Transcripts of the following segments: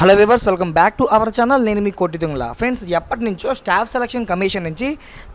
Hello viewers, welcome back to our channel. నేను మీ కోటి Tungala. Friends, ఎప్పటి నుంచో స్టాఫ్ సెలక్షన్ కమిషన్ నుంచి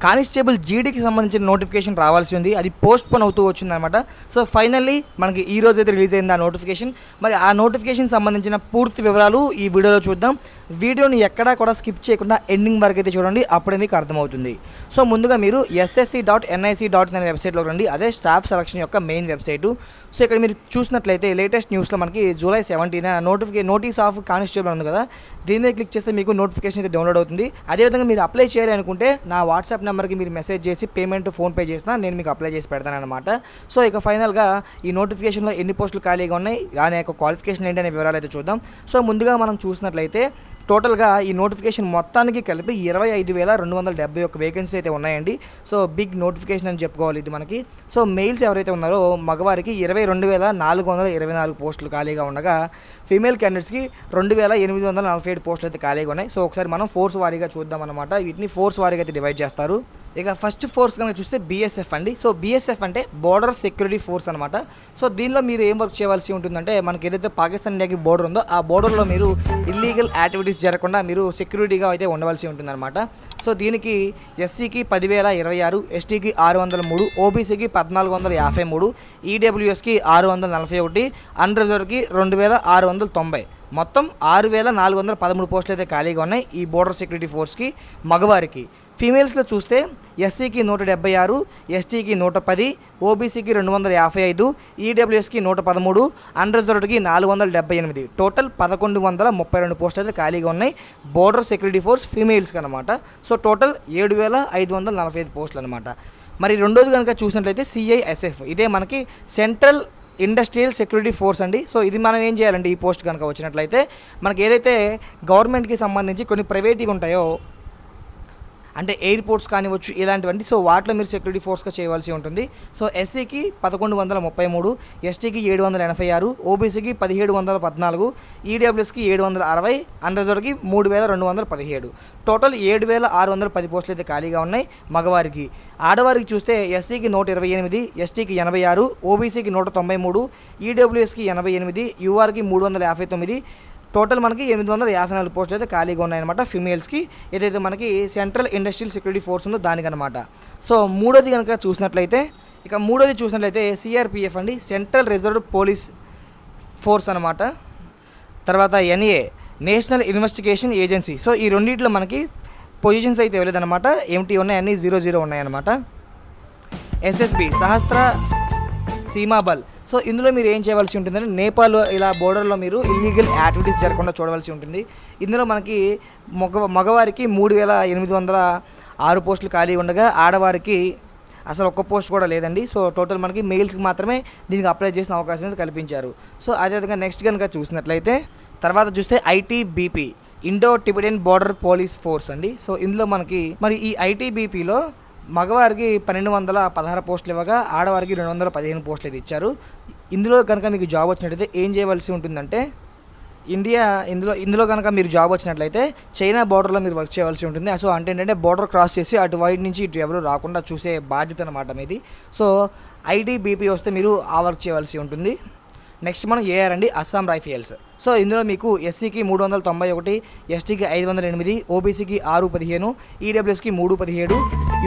కానిస్టేబుల్ జీడీకి సంబంధించిన నోటిఫికేషన్ రావాల్సి ఉంది. అది పోస్ట్ పోన్ అవుతూ వచ్చిందనమాట. సో ఫైనల్లీ మనకి ఈ రోజు అయితే రిలీజ్ అయింది ఆ నోటిఫికేషన్. మరి ఆ నోటిఫికేషన్ సంబంధించిన పూర్తి వివరాలు ఈ వీడియోలో చూద్దాం. వీడియోని ఎక్కడా కూడా స్కిప్ చేయకుండా ఎండింగ్ వరకు అయితే చూడండి, అప్పుడే మీకు అర్థమవుతుంది. సో ముందుగా మీరు ssc.nic.in అనే వెబ్సైట్లోకి రండి. అదే స్టాఫ్ సెలక్షన్ యొక్క మెయిన్ వెబ్సైటు. సో ఇక్కడ మీరు చూసినట్లయితే లేటెస్ట్ న్యూస్లో మనకి జూలై 17 నోటీస్ ఆఫ్ కానిస్టేబుల్ ఉంది కదా, దీని మీద క్లిక్ చేస్తే మీకు నోటిఫికేషన్ అయితే డౌన్లోడ్ అవుతుంది. అదేవిధంగా మీరు అప్లై చేయాలి అనుకుంటే నా వాట్సాప్ నెంబర్కి మీరు మెసేజ్ చేసి పేమెంట్ ఫోన్పే చేసినా నేను మీకు అప్లై చేసి పెడతాను అనమాట. సో ఇక ఫైనల్గా ఈ నోటిఫికేషన్లో ఎన్ని పోస్టులు ఖాళీగా ఉన్నాయి, దాని యొక్క క్వాలిఫికేషన్ ఏంటి అనే వివరాలు అయితే చూద్దాం. సో ముందుగా మనం చూసినట్లయితే టోటల్గా ఈ నోటిఫికేషన్ మొత్తానికి కలిపి 25,271 వేకెన్సీ అయితే ఉన్నాయండి. సో బిగ్ నోటిఫికేషన్ అని చెప్పుకోవాలి ఇది మనకి. సో మెయిల్స్ ఎవరైతే ఉన్నారో మగవారికి 22,424 పోస్టులు ఖాళీగా ఉండగా ఫీమేల్ క్యాండిడేట్స్కి 2,847 పోస్టులు అయితే ఖాళీగా ఉన్నాయి. సో ఒకసారి మనం ఫోర్స్ వారీగా చూద్దాం అనమాట. వీటిని ఫోర్స్ వారీగా అయితే డివైడ్ చేస్తారు. ఇక ఫస్ట్ ఫోర్స్ కనుక చూస్తే BSF అండి. సో BSF అంటే బోర్డర్ సెక్యూరిటీ ఫోర్స్ అనమాట. సో దీనిలో మీరు ఏం వర్క్ చేయవలసి ఉంటుందంటే, మనకి ఏదైతే పాకిస్తాన్ ఇండియాకి బోర్డర్ ఉందో ఆ బోర్డర్లో మీరు ఇల్లీగల్ యాక్టివిటీస్ జరగకుండా మీరు సెక్యూరిటీగా అయితే ఉండవలసి ఉంటుందన్నమాట. సో దీనికి SCకి 10,026, STకి 603, OBCకి 1,453, EWSకి 641, అన్రిజర్వ్కి 2,690, మొత్తం 6,413 పోస్టులు అయితే ఖాళీగా ఉన్నాయి ఈ బోర్డర్ సెక్యూరిటీ ఫోర్స్కి మగవారికి. ఫీమేల్స్లో చూస్తే SCకి 176, STకి 110, OBCకి 255, EWSకి 113, అన్రిజర్వ్డ్కి 478, టోటల్ 1,132 పోస్టులు అయితే ఖాళీగా ఉన్నాయి బోర్డర్ సెక్యూరిటీ ఫోర్స్ ఫీమేల్స్కి అనమాట. సో టోటల్ 7,545 పోస్టులు అనమాట. మరి రెండోది కనుక చూసినట్లయితే CISF, ఇదే మనకి సెంట్రల్ ఇండస్ట్రియల్ సెక్యూరిటీ ఫోర్స్ అండి. సో ఇది మనం ఏం చేయాలంటే, ఈ పోస్ట్ కనుక వచ్చినట్లయితే మనకి ఏదైతే గవర్నమెంట్కి సంబంధించి కొన్ని ప్రైవేట్గా ఉంటాయో, అంటే ఎయిర్పోర్ట్స్ కానివచ్చు ఇలాంటివండి. సో వాటిలో మీరు సెక్యూరిటీ ఫోర్స్గా చేయవలసి ఉంటుంది. సో SCకి 1,133, STకి 786, OBCకి 1,714, EWSకి 760, అన్రిజర్వ్డ్కి 3,217, టోటల్ 7,610 పోస్టులు అయితే ఖాళీగా ఉన్నాయి మగవారికి. ఆడవారికి చూస్తే SCకి 128, STకి 86, OBCకి 193, EWSకి 88, URకి 359, టోటల్ మనకి 854 పోస్టులు అయితే ఖాళీగా ఉన్నాయన్నమాట ఫిమేల్స్కి, ఏదైతే మనకి సెంట్రల్ ఇండస్ట్రియల్ సెక్యూరిటీ ఫోర్స్ ఉందో దానికనమాట. సో మూడోది కనుక చూసినట్లయితే CRPF అండి, సెంట్రల్ రిజర్వ్డ్ పోలీస్ ఫోర్స్ అనమాట. తర్వాత NA, national investigation agency. So ఈ రెండింటిలో మనకి పొజిషన్స్ అయితే ఇవ్వలేదన్నమాట. ఏమిటి ఉన్నాయి, అన్నీ 00 ఉన్నాయన్నమాట. SSB, సహస్ర సీమాబల్. సో ఇందులో మీరు ఏం చేయవలసి ఉంటుందంటే, నేపాల్ ఇలా బోర్డర్లో మీరు ఇల్లీగల్ యాక్టివిటీస్ జరగకుండా చూడవలసి ఉంటుంది. ఇందులో మనకి మగవారికి 3,806 పోస్టులు ఖాళీ ఉండగా ఆడవారికి అసలు ఒక్క పోస్ట్ కూడా లేదండి. సో టోటల్ మనకి మెయిల్స్కి మాత్రమే దీనికి అప్లై చేసిన అవకాశం అయితే కల్పించారు. సో అదేవిధంగా నెక్స్ట్ కనుక చూసినట్లయితే తర్వాత చూస్తే ITBP, Indo Tibetan border police force అండి. సో ఇందులో మనకి మరి ఈ ITBPలో మగవారికి 1,216 పోస్టులు ఇవ్వగా ఆడవారికి 215 పోస్టులు అయితే ఇచ్చారు. ఇందులో కనుక మీకు జాబ్ వచ్చినట్లయితే ఏం చేయవలసి ఉంటుందంటే, ఇందులో కనుక మీరు జాబ్ వచ్చినట్లయితే చైనా బార్డర్లో మీరు వర్క్ చేయవలసి ఉంటుంది. సో అంటే ఏంటంటే బార్డర్ క్రాస్ చేసి అటు వైడ్ నుంచి ఇటు ఎవరు రాకుండా చూసే బాధ్యత అనమాట మీది. సో ITBP వస్తే మీరు ఆ వర్క్ చేయవలసి ఉంటుంది. నెక్స్ట్ మనం AR అండి, అస్సాం రైఫిల్స్. సో ఇందులో మీకు SCకి 391, STకి 508, OBCకి 615, EWSకి 317,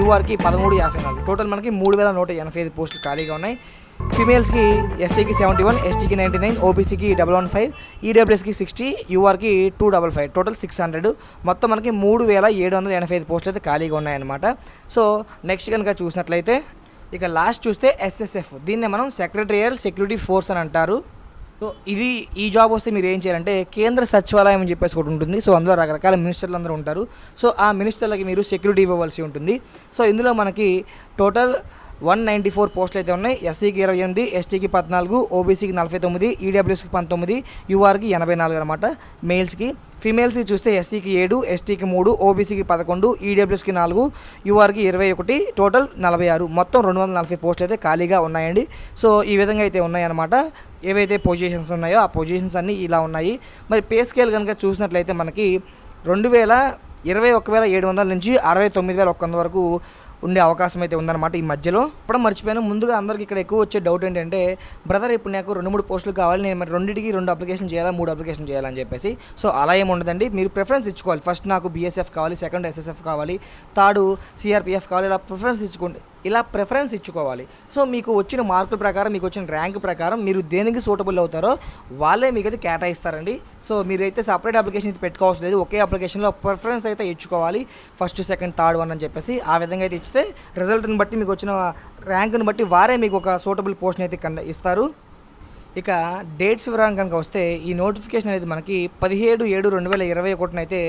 URకి 1354, టోటల్ మనకి 3,185 పోస్టులు ఖాళీగా ఉన్నాయి. ఫీమేల్స్కి SCకి 71, STకి 99, OBCకి 115, EWSకి 60, URకి 255, టోటల్ 600, మొత్తం మనకి 3,785 పోస్టులు అయితే ఖాళీగా ఉన్నాయన్నమాట. సో నెక్స్ట్ కనుక చూసినట్లయితే ఇక లాస్ట్ చూస్తే SSF, దీన్నే మనం సెక్రటరియల్ సెక్యూరిటీ ఫోర్స్ అని అంటారు. సో ఈ జాబ్ వస్తే మీరు ఏం చేయాలంటే, కేంద్ర సచివాలయం అని చెప్పేసి ఒకటి ఉంటుంది. సో అందులో రకరకాల మినిస్టర్లు అందరూ ఉంటారు. సో ఆ మినిస్టర్లకి మీరు సెక్యూరిటీ ఇవ్వవలసి ఉంటుంది. సో ఇందులో మనకి టోటల్ 194 పోస్టులు అయితే ఉన్నాయి. SCకి 28, STకి 14, OBCకి 49, EWSకి 19, URకి 84 అనమాట మెయిల్స్కి. ఫీమేల్స్కి చూస్తే SCకి 7, STకి 3, OBCకి 11, EWSకి 4, URకి 21, టోటల్ 46, మొత్తం 240 పోస్టులు అయితే ఖాళీగా ఉన్నాయండి. సో ఈ విధంగా అయితే ఉన్నాయన్నమాట. ఏవైతే పొజిషన్స్ ఉన్నాయో ఆ పొజిషన్స్ అన్నీ ఇలా ఉన్నాయి. మరి పే స్కేల్ కనుక చూసినట్లయితే మనకి 21,700 నుంచి 69,100 వరకు ఉండే అవకాశం అయితే ఉందన్నమాట ఈ మధ్యలో. ఇప్పుడు మర్చిపోయాను, ముందుగా అందరికి ఇక్కడ ఎక్కువ వచ్చే డౌట్ ఏంటంటే బ్రదర్ ఇప్పుడు నాకు 2-3 పోస్టులు కావాలి, నేను మరి రెండింటికి 2 అప్లికేషన్ చేయాలా 3 అప్లికేషన్ చేయాలని చెప్పేసి. సో అలా ఏమి ఉండదండి, మీరు ప్రిఫరెన్స్ ఇచ్చుకోవాలి. ఫస్ట్ నాకు బీఎస్ఎఫ్ కావాలి, సెకండ్ ఎస్ఎస్ఎఫ్ కావాలి, థర్డ్ సిఆర్పిఎఫ్ కావాలి, ఇలా ప్రిఫరెన్స్ ఇచ్చుకోవాలి. సో మీకు వచ్చిన మార్కుల ప్రకారం, మీకు వచ్చిన ర్యాంక్ ప్రకారం మీరు దేనికి సూటబుల్ అవుతారో వాళ్ళే మీకు అయితే కేటాయిస్తారండి. సో మీరైతే సపరేట్ అప్లికేషన్ అయితే పెట్టుకోవాల్సి లేదు, ఒకే అప్లికేషన్లో ప్రిఫరెన్స్ అయితే ఇచ్చుకోవాలి, ఫస్ట్ సెకండ్ థర్డ్ వన్ అని చెప్పేసి. ఆ విధంగా అయితే ఇచ్చితే రిజల్ట్ని బట్టి, మీకు వచ్చిన ర్యాంక్ని బట్టి వారే మీకు ఒక సూటబుల్ పోస్ట్ని అయితే ఇస్తారు. ఇక డేట్స్ వివరాన్ని కనుక వస్తే ఈ నోటిఫికేషన్ అనేది మనకి 17/7/2021 అయితే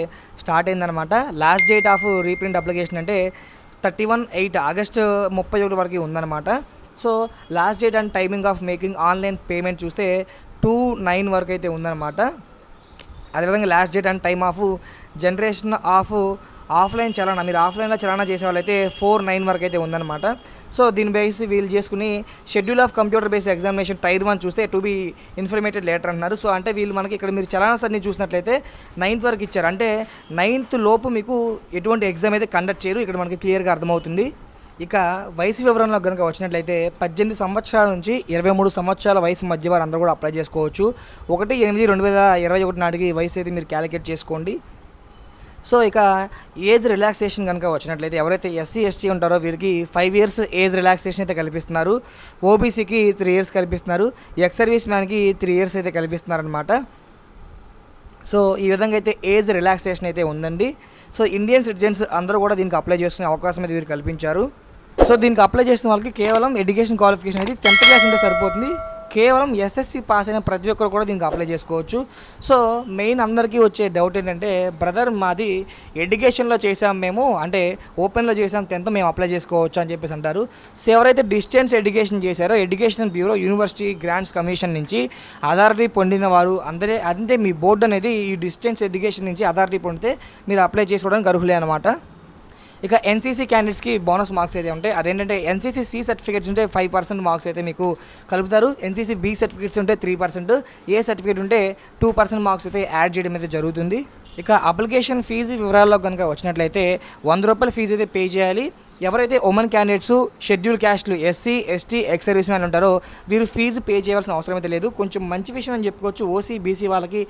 స్టార్ట్ అయిందనమాట. Last date of reprint application అంటే 31/8 ఆగస్ట్ 31 వరకు ఉందన్నమాట. So last date and timing of making online payment చూస్తే 2/9 వరకు అయితే ఉందన్నమాట. అదేవిధంగా last date and time of generation of offline చలానా, మీరు ఆఫ్లైన్లో చలానా చేసే వాళ్ళైతే 4/9 వరకు అయితే ఉందన్నమాట. సో దీని బేస్ వీళ్ళు చేసుకుని schedule of computer based examination tyre 1 చూస్తే టు బీ ఇన్ఫర్మేటెడ్ లేటర్ అంటున్నారు. సో అంటే వీళ్ళు మనకి ఇక్కడ మీరు చలానాస్ అన్ని చూసినట్లయితే 9th వరకు ఇచ్చారు, అంటే 9th లోపు మీకు ఎటువంటి ఎగ్జామ్ అయితే కండక్ట్ చేయరు, ఇక్కడ మనకి క్లియర్గా అర్థమవుతుంది. ఇక వయసు వివరంలో కనుక వచ్చినట్లయితే 18 సంవత్సరాల నుంచి 23 సంవత్సరాల వయసు మధ్య వారు అందరూ కూడా అప్లై చేసుకోవచ్చు. 1/8/2021 నాటికి వయసు అయితే మీరు క్యాలిక్యులేట్ చేసుకోండి. సో ఇక ఏజ్ రిలాక్సేషన్ కనుక వచ్చినట్లయితే ఎవరైతే ఎస్సీ ఎస్టీ ఉంటారో వీరికి 5 years ఏజ్ రిలాక్సేషన్ అయితే కల్పిస్తున్నారు, ఓబీసీకి 3 years కల్పిస్తున్నారు, ఎక్స్ సర్వీస్ మ్యాన్కి 3 years అయితే కల్పిస్తున్నారు అనమాట. సో ఈ విధంగా అయితే ఏజ్ రిలాక్సేషన్ అయితే ఉందండి. సో ఇండియన్ సిటిజన్స్ అందరూ కూడా దీనికి అప్లై చేసుకునే అవకాశం అయితే వీరు కల్పించారు. సో దీనికి అప్లై చేసిన వాళ్ళకి కేవలం ఎడ్యుకేషన్ క్వాలిఫికేషన్ అయితే 10th క్లాస్ ఉంటే సరిపోతుంది. కేవలం ఎస్ఎస్సి పాస్ అయిన ప్రతి ఒక్కరు కూడా దీనికి అప్లై చేసుకోవచ్చు. సో మెయిన్ అందరికీ వచ్చే డౌట్ ఏంటంటే బ్రదర్ మాది ఎడ్యుకేషన్లో చేసాం, మేము అంటే ఓపెన్లో చేసాం 10th, మేము అప్లై చేసుకోవచ్చు అని చెప్పేసి అంటారు. సో ఎవరైతే డిస్టెన్స్ ఎడ్యుకేషన్ చేశారో educational bureau university grants commission నుంచి అథారిటీ పొందిన వారు అందరే, అంటే మీ బోర్డు అనేది ఈ డిస్టెన్స్ ఎడ్యుకేషన్ నుంచి అథారిటీ పొందితే మీరు అప్లై చేసుకోవడానికి అర్హులే అనమాట. ఇక ఎన్సీసీ క్యాండిడేట్స్కి బోనస్ మార్క్స్ అయితే ఉంటాయి. అదేంటంటే ఎన్సీసీ సి సర్టిఫికేట్స్ ఉంటే 5% మార్క్స్ అయితే మీకు కలుపుతారు, ఎన్సీసీ బి సర్టిఫికేట్స్ ఉంటే 3%, ఏ సర్టిఫికేట్ ఉంటే 2% మార్క్స్ అయితే యాడ్ చేయడం అయితే జరుగుతుంది. ఇక అప్లికేషన్ ఫీజు వివరాల్లో కనుక వచ్చినట్లయితే 100 రూపాయల ఫీజు అయితే పే చేయాలి. ఎవరైతే ఉమెన్ క్యాండిడేట్స్, షెడ్యూల్ క్యాస్ట్లు, SC ST ex service man ఉంటారో వీరు ఫీజు పే చేయవలసిన అవసరం అయితే లేదు. కొంచెం మంచి విషయం అని చెప్పుకోవచ్చు, ఓసీ బీసీ వాళ్ళకి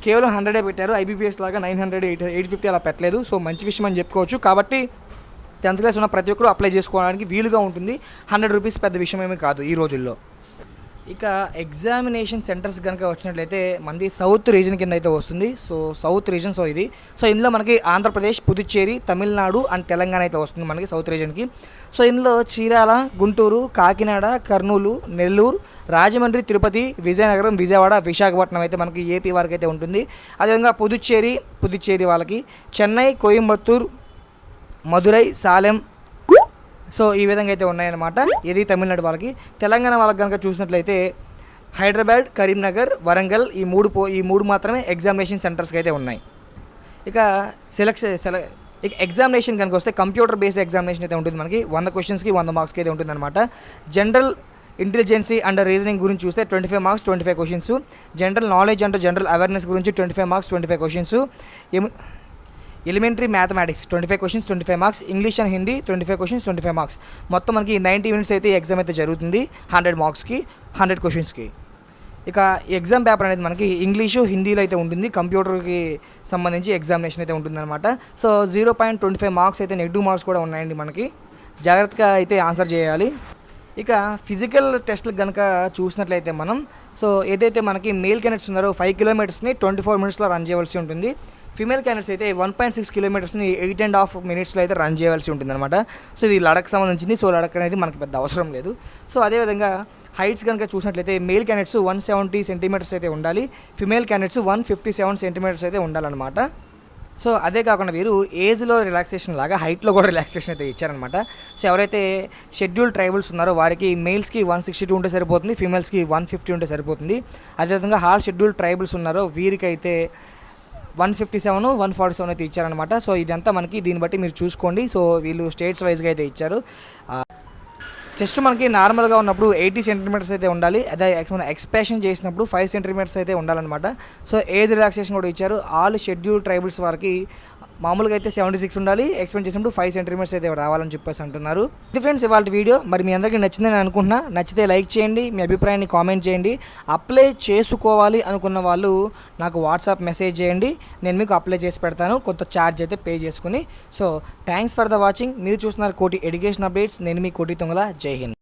కేవలం 100 పెట్టారు, ఐబీపీఎస్ లాగా 900 850 అలా పెట్టలేదు. సో మంచి విషయం అని చెప్పుకోవచ్చు. కాబట్టి 10th క్లాస్ ఉన్న ప్రతి ఒక్కరు అప్లై చేసుకోవడానికి వీలుగా ఉంటుంది. 100 రూపీస్ పెద్ద విషయం ఏమీ కాదు ఈ రోజుల్లో. ఇక ఎగ్జామినేషన్ సెంటర్స్ కనుక వచ్చినట్లయితే మనది సౌత్ రీజన్ కింద అయితే వస్తుంది. సో సౌత్ రీజన్ ఇది. సో ఇందులో మనకి ఆంధ్రప్రదేశ్, పుదుచ్చేరి, తమిళనాడు అండ్ తెలంగాణ అయితే వస్తుంది మనకి సౌత్ రీజన్కి. సో ఇందులో చీరాల, గుంటూరు, కాకినాడ, కర్నూలు, నెల్లూరు, రాజమండ్రి, తిరుపతి, విజయనగరం, విజయవాడ, విశాఖపట్నం అయితే మనకి ఏపీ వరకు అయితే ఉంటుంది. అదేవిధంగా పుదుచ్చేరి వాళ్ళకి చెన్నై, కోయంబత్తూర్, మదురై, సాలెం, సో ఈ విధంగా అయితే ఉన్నాయన్నమాట. ఇది తమిళనాడు వాళ్ళకి. తెలంగాణ వాళ్ళకి కనుక చూసినట్లయితే హైదరాబాద్, కరీంనగర్, వరంగల్ ఈ మూడు మాత్రమే ఎగ్జామినేషన్ సెంటర్స్కి అయితే ఉన్నాయి. ఇక ఇక ఎగ్జామినేషన్ కనుక వస్తే కంప్యూటర్ బేస్డ్ ఎగ్జామినేషన్ అయితే ఉంటుంది మనకి. 100 క్వశ్చన్స్కి 100 మార్క్స్కి అయితే ఉంటుంది అనమాట. జనరల్ ఇంటెలిజెన్సీ అండ్ రీజనింగ్ గురించి చూస్తే 25 marks 25 questions, general knowledge and general awareness గురించి 25 marks 25 questions, elementary mathematics 25 questions 25 marks, English and Hindi 25 questions 25 marks. మొత్తం మనకి 90 minutes అయితే ఎగ్జామ్ అయితే జరుగుతుంది 100 మార్క్స్కి 100 క్వశ్చన్స్కి. ఇక ఎగ్జామ్ పేపర్ అనేది మనకి ఇంగ్లీషు, హిందీలో అయితే ఉంటుంది. కంప్యూటర్కి సంబంధించి ఎగ్జామినేషన్ అయితే ఉంటుందన్నమాట. సో 0.25 మార్క్స్ అయితే నెగిటివ్ మార్క్స్ కూడా ఉన్నాయండి మనకి, జాగ్రత్తగా అయితే ఆన్సర్ చేయాలి. ఇక ఫిజికల్ టెస్ట్లకు కనుక చూసినట్లయితే మనం, సో ఏదైతే మనకి మేల్ క్యాండిడేట్స్ ఉన్నారో 5 kilometersని 24 minutesలో రన్ చేయవలసి ఉంటుంది. ఫీమేల్ క్యాండిడేట్స్ అయితే 1.6 kilometersని 8.5 minutesలో అయితే రన్ చేయవలసి ఉంటుంది అనమాట. సో ఇది లడక్ సంబంధించింది. సో లడక్ అనేది మనకి పెద్ద అవసరం లేదు. సో అదేవిధంగా హైట్స్ కనుక చూసినట్లయితే మేల్ క్యాండిడేట్స్ 170 centimeters అయితే ఉండాలి, ఫీమేల్ క్యాండిడేట్స్ 157 centimeters అయితే ఉండాలన్నమాట. సో అదే కాకుండా వీరు ఏజ్లో రిలాక్సేషన్ లాగా హైట్లో కూడా రిలాక్సేషన్ అయితే ఇచ్చారనమాట. సో ఎవరైతే షెడ్యూల్ ట్రైబల్స్ ఉన్నారో వారికి మేల్స్కి 162 ఉంటే సరిపోతుంది, ఫీమేల్స్కి 150 ఉంటే సరిపోతుంది. అదేవిధంగా హాల్ షెడ్యూల్ ట్రైబల్స్ ఉన్నారో వీరికైతే 157 147 అయితే ఇచ్చారనమాట. సో ఇదంతా మనకి దీన్ని బట్టి మీరు చూసుకోండి. సో వీళ్ళు స్టేట్స్ వైజ్గా అయితే ఇచ్చారు. చెస్ట్ మనకి నార్మల్గా ఉన్నప్పుడు 80 centimeters అయితే ఉండాలి, అదే మనం ఎక్స్పాన్షన్ చేసినప్పుడు 5 centimeters అయితే ఉండాలన్నమాట. సో ఏజ్ రిలాక్సేషన్ కూడా ఇచ్చారు. ఆల్ షెడ్యూల్ ట్రైబల్స్ వారికి మామూలుగా అయితే 76 ఉండాలి, ఎక్స్పెండ్ చేసినప్పుడు 5 సెంటీమీటర్స్ అయితే రావాలని చెప్పేసి అంటున్నారు. ఇది ఫ్రెండ్స్ ఇవాళ వీడియో. మరి మీ అందరికీ నచ్చిందని అనుకుంటున్నా. నచ్చితే లైక్ చేయండి, మీ అభిప్రాయాన్ని కామెంట్ చేయండి. అప్లై చేసుకోవాలి అనుకున్న వాళ్ళు నాకు వాట్సాప్ మెసేజ్ చేయండి, నేను మీకు అప్లై చేసి పెడతాను కొంత ఛార్జ్ అయితే పే చేసుకుని. So thanks for the watching. మీరు చూస్తున్నారు కోటి ఎడ్యుకేషన్ అప్డేట్స్. నేను మీ కోటి తుంగల. జై హింద్.